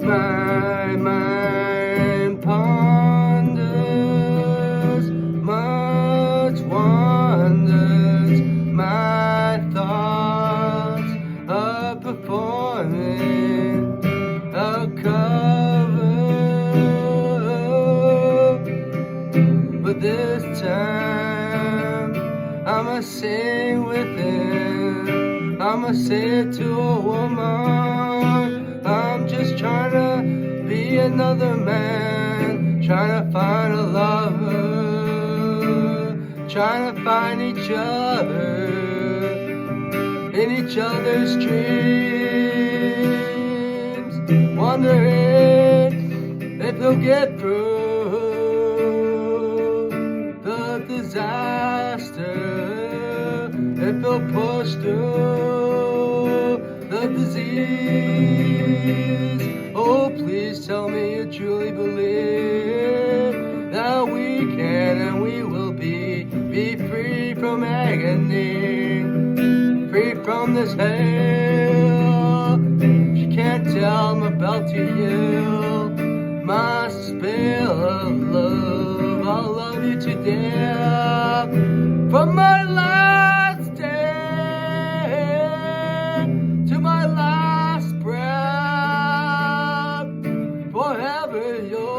My mind ponders, much wonders, my thoughts are performing a cover, but this time I'ma sing within, I'ma say it to a woman. I'm just trying to be another man, trying to find a lover, trying to find each other in each other's dreams, wondering if they'll get through the disaster, if they'll push through the disease. Oh, please tell me you truly believe that we can and we will be free from agony, free from this hell. She can't tell I'm about to yield my spell of love. I'll love you to death from my last day to my last breath. Forever yours.